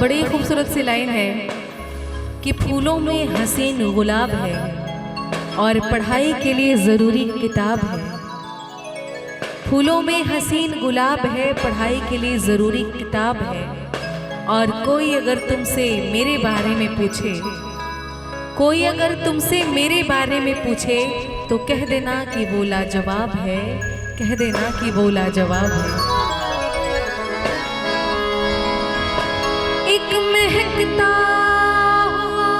बड़ी खूबसूरत सी लाइन है कि फूलों में हसीन गुलाब है और पढ़ाई के लिए ज़रूरी किताब है। फूलों में हसीन गुलाब है, पढ़ाई के लिए ज़रूरी किताब है। और कोई अगर तुमसे मेरे बारे में पूछे, कोई अगर तुमसे मेरे बारे में पूछे तो कह देना कि वो लाजवाब है, कह देना कि वो लाजवाब है। एक महकता हुआ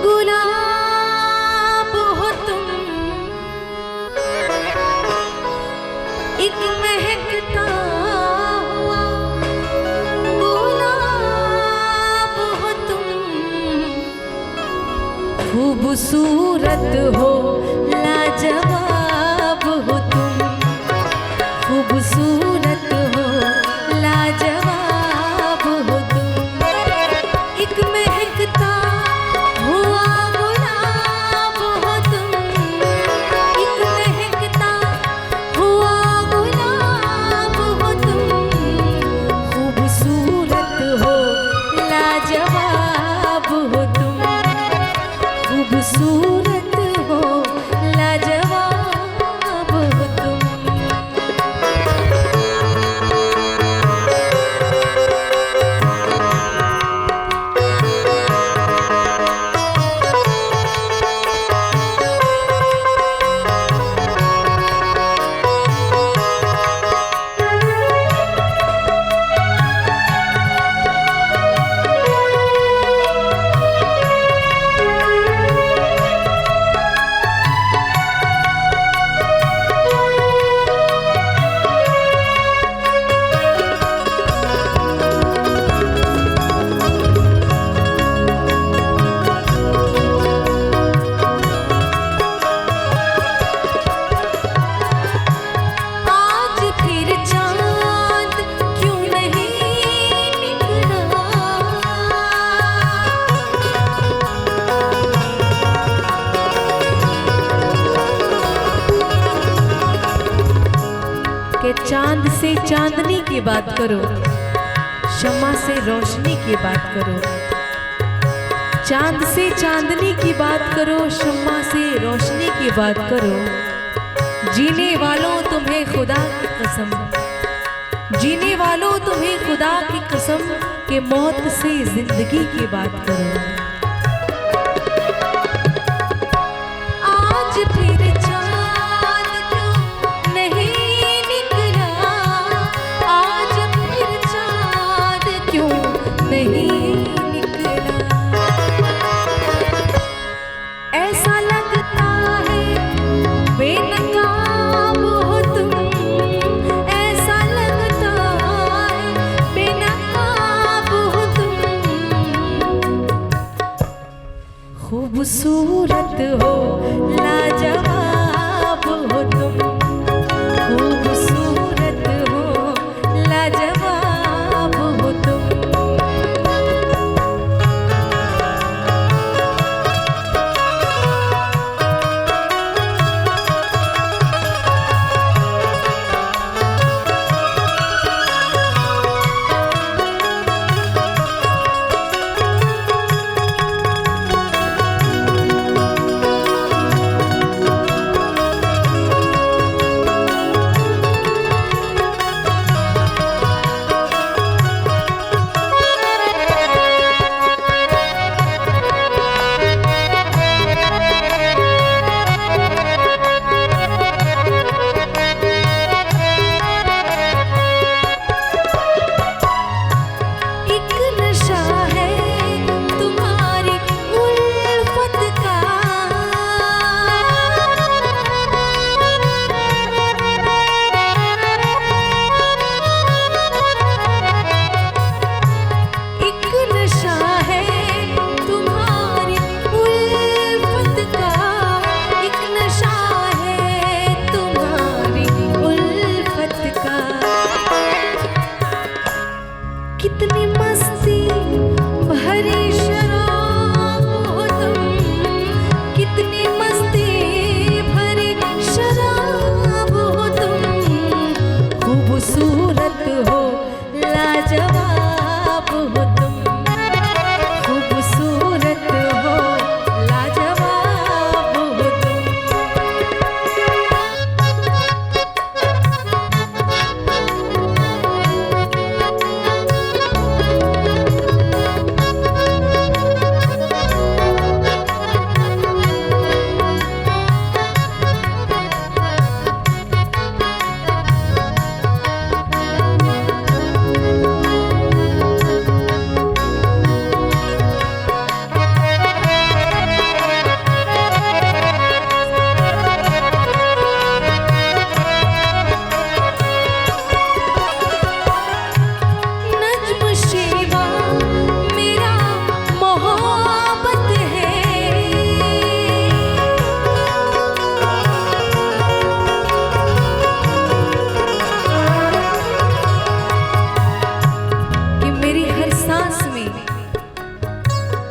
गुलाब हो तुम, एक महकता हुआ गुलाब हो तुम, खूबसूरत हो लाजवाब हो तुम, खूबसूरत हो लाजवाब हो तुम। एक महकता हुआ गुलाब हो तुम, एक महकता हुआ गुलाब हो तुम, खूबसूरत हो लाजवाब हो तुम, खूबसूरत हो लाजवाब हो तुम। चांद से चांदनी की बात करो, शम्मा से रोशनी की बात करो। चांद से चांदनी की बात करो, शम्मा से रोशनी की बात करो। जीने वालों तुम्हें खुदा की कसम, जीने वालों तुम्हें खुदा की कसम के मौत से जिंदगी की बात करो। आज फिर चांद क्यों नहीं निकला, आज फिर चांद क्यों नहीं निकला। ऐसा लगता है बेनकाब हो तुम, ऐसा लगता है बेनकाब हो तुम, खूबसूरत हो लाजवाब हो तुम, खूबसूरत हो लाजवाब हो तुम।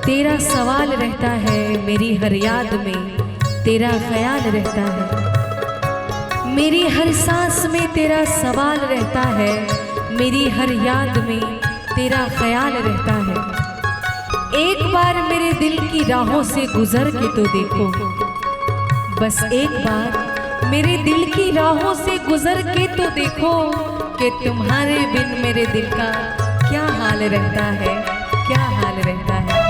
तेरा सवाल रहता है, मेरी हर याद में तेरा ख्याल रहता है। मेरी हर सांस में तेरा सवाल रहता है, मेरी हर याद में तेरा ख्याल रहता है। एक बार मेरे दिल की राहों से गुजर के तो देखो, बस एक बार मेरे दिल की राहों से गुजर के तो देखो कि तुम्हारे बिन मेरे दिल का क्या हाल रहता है, क्या हाल रहता है।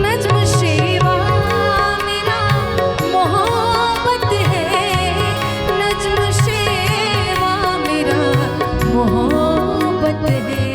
नज्म शेवा मेरा मोहब्बत है, नज्म शेवा मेरा मोहब्बत है।